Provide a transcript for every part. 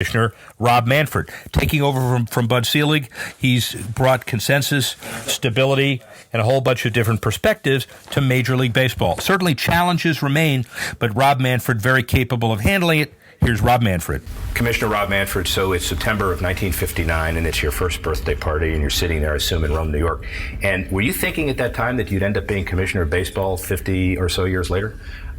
Commissioner Rob Manfred, taking over from Bud Selig. He's brought consensus, stability, and a whole bunch of different perspectives to Major League Baseball. Certainly challenges remain, but Rob Manfred very capable of handling it. Here's Rob Manfred. Commissioner Rob Manfred, so it's September of 1959, and it's your first birthday party, and you're sitting there, I assume, in Rome, New York. And were you thinking at that time that you'd end up being Commissioner of Baseball 50 or so years later?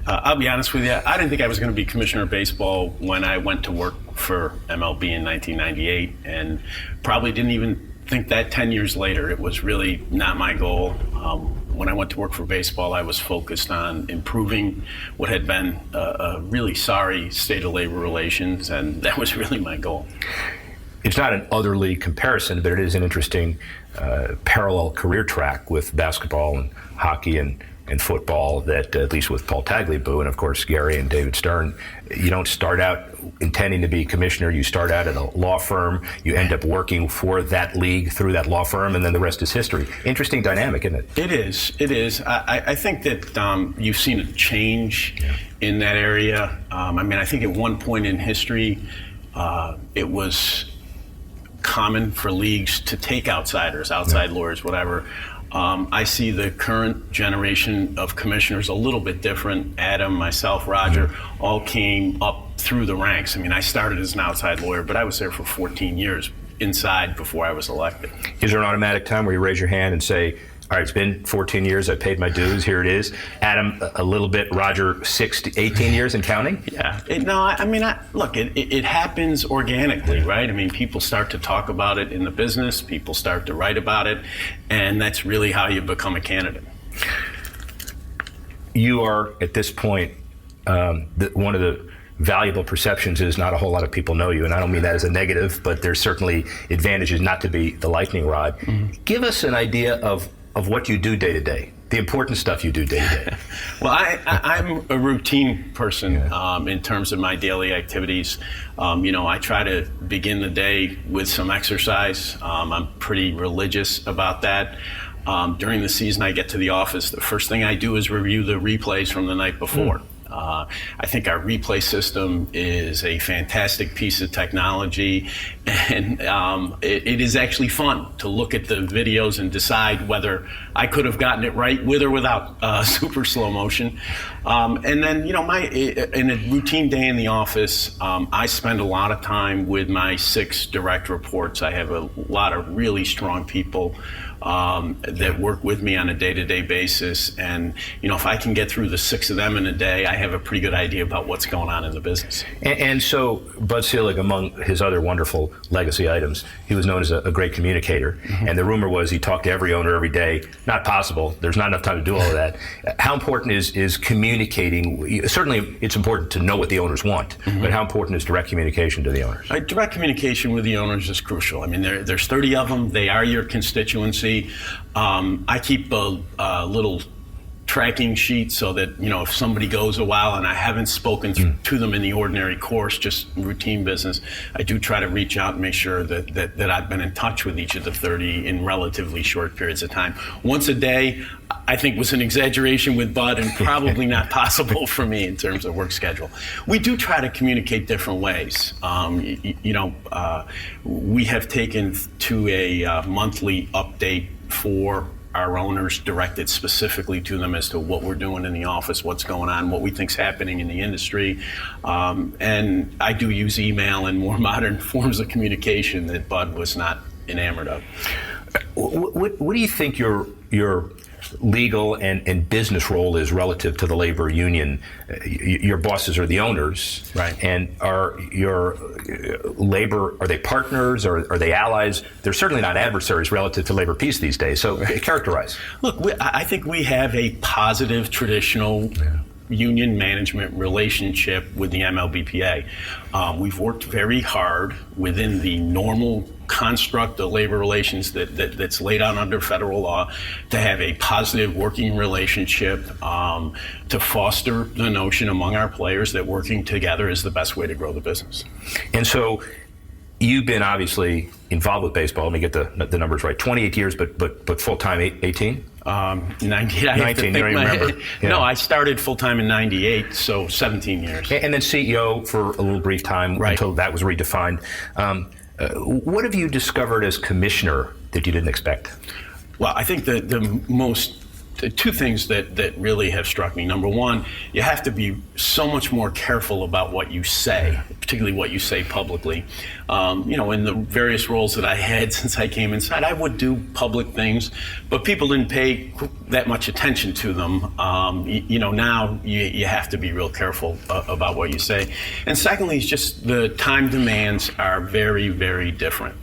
I'll be honest with you, I didn't think I was going to be Commissioner of Baseball when I went to work for MLB in 1998, and probably didn't even think that 10 years later. It was really not my goal. When I went to work for baseball, I was focused on improving what had been a really sorry state of labor relations, and that was really my goal. It's not an otherly comparison, but it is an interesting parallel career track with basketball and hockey and football that, at least with Paul Tagliabue and, of course, Gary and David Stern, you don't start out intending to be commissioner. You start out at a law firm. You end up working for that league through that law firm, and then the rest is history. Interesting dynamic, isn't it? It is. It is. I think that you've seen a change in that area. I think at one point in history, it was common for leagues to take outsiders, outside lawyers, whatever. I see the current generation of commissioners a little bit different. Adam, myself, Roger, all came up through the ranks. I started as an outside lawyer, but I was there for 14 years inside before I was elected. Is there an automatic time where you raise your hand and say, all right, it's been 14 years, I paid my dues, here it is? Adam, a little bit, Roger, 18 years and counting? Yeah. Look, it happens organically, right? People start to talk about it in the business, people start to write about it, and that's really how you become a candidate. You are, at this point, one of the valuable perceptions is not a whole lot of people know you, and I don't mean that as a negative, but there's certainly advantages not to be the lightning rod. Mm-hmm. Give us an idea of what you do day to day, the important stuff you do day to day. Well, I'm a routine person in terms of my daily activities. I try to begin the day with some exercise. I'm pretty religious about that. During the season, I get to the office. The first thing I do is review the replays from the night before. I think our replay system is a fantastic piece of technology, and it is actually fun to look at the videos and decide whether I could have gotten it right with or without super slow motion. And then, in a routine day in the office, I spend a lot of time with my 6 direct reports. I have a lot of really strong people that work with me on a day-to-day basis, and if I can get through the 6 of them in a day, I have a pretty good idea about what's going on in the business. And so Bud Selig, among his other wonderful legacy items, he was known as a great communicator, and the rumor was he talked to every owner every day. Not possible. There's not enough time to do all of that. How important is communicating? Certainly it's important to know what the owners want, but how important is direct communication to the owners? Direct communication with the owners is crucial. There's 30 of them. They are your constituency. I keep a little tracking sheet so that, if somebody goes a while and I haven't spoken to them in the ordinary course, just routine business, I do try to reach out and make sure that I've been in touch with each of the 30 in relatively short periods of time. Once a day, I think, was an exaggeration with Bud and probably not possible for me in terms of work schedule. We do try to communicate different ways. We have taken to a monthly update for our owners, directed specifically to them as to what we're doing in the office, what's going on, what we think's happening in the industry. And I do use email and more modern forms of communication that Bud was not enamored of. What do you think your legal and business role is relative to the labor union? Your bosses are the owners, right? And are your labor, are they partners or are they allies? They're certainly not adversaries relative to labor peace these days. So characterize. Look, I think we have a positive traditional union management relationship with the MLBPA. We've worked very hard within the normal construct of labor relations that's laid out under federal law to have a positive working relationship, to foster the notion among our players that working together is the best way to grow the business. And so You've been obviously involved with baseball. Let me get the numbers right. 28 years, but full time 18. 19. 19. You don't even remember. Yeah. No, I started full time in '98, so 17 years. And then CEO for a little brief time until that was redefined. What have you discovered as commissioner that you didn't expect? Well, I think the two things that really have struck me. Number one, you have to be so much more careful about what you say, particularly what you say publicly. In the various roles that I had since I came inside, I would do public things, but people didn't pay that much attention to them. Now you have to be real careful about what you say. And secondly, it's just the time demands are very, very different.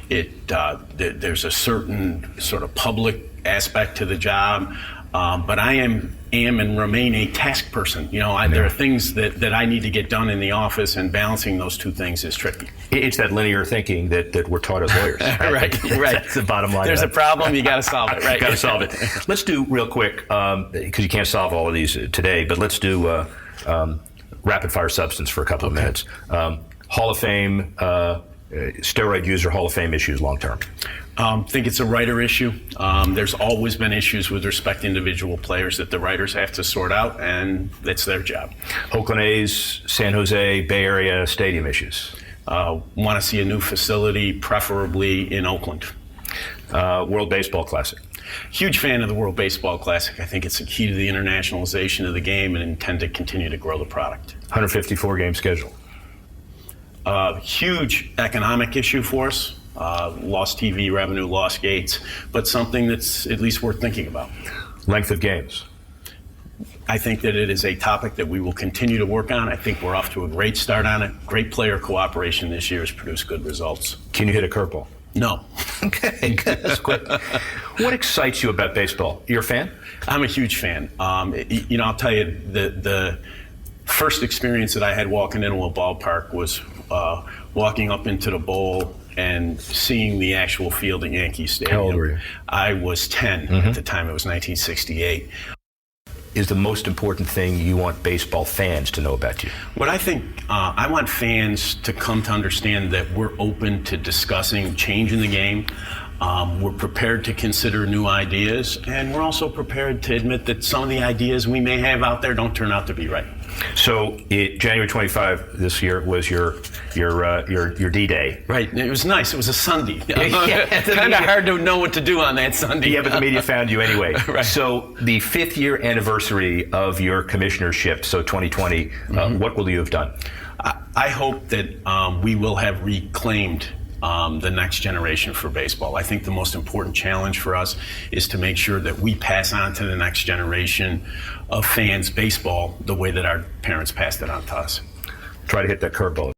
There's a certain sort of public aspect to the job, but I am and remain a task person. There are things that I need to get done in the office, and balancing those two things is tricky. It's that linear thinking that we're taught as lawyers. Right. That's the bottom line. There's a problem, you got to solve it. Right. Got to solve it. Let's do real quick, because you can't solve all of these today, but let's do rapid fire substance for a couple of minutes. Hall of Fame, steroid user Hall of Fame issues long term. Think it's a writer issue. There's always been issues with respect to individual players that the writers have to sort out, and that's their job. Oakland A's, San Jose, Bay Area stadium issues. Want to see a new facility, preferably in Oakland. World Baseball Classic. Huge fan of the World Baseball Classic. I think it's a key to the internationalization of the game, and intend to continue to grow the product. 154 game schedule. Huge economic issue for us. Lost TV revenue, lost gates, but something that's at least worth thinking about. Length of games. I think that it is a topic that we will continue to work on. I think we're off to a great start on it. Great player cooperation this year has produced good results. Can you hit a curveball? No. Okay, that's quick. What excites you about baseball? You're a fan? I'm a huge fan. I'll tell you, the first experience that I had walking into a ballpark was walking up into the bowl and seeing the actual field at Yankee Stadium. How old were you? I was 10 at the time. It was 1968. Is the most important thing you want baseball fans to know about you? What I think, I want fans to come to understand that we're open to discussing change in the game. We're prepared to consider new ideas, and we're also prepared to admit that some of the ideas we may have out there don't turn out to be right. So January 25 this year was your D-Day. Right. It was nice. It was a Sunday. Yeah, kind of hard to know what to do on that Sunday. Yeah, but the media found you anyway. Right. So the 5th year anniversary of your commissionership, so 2020, what will you have done? I hope that we will have reclaimed the next generation for baseball. I think the most important challenge for us is to make sure that we pass on to the next generation of fans baseball the way that our parents passed it on to us. Try to hit that curveball.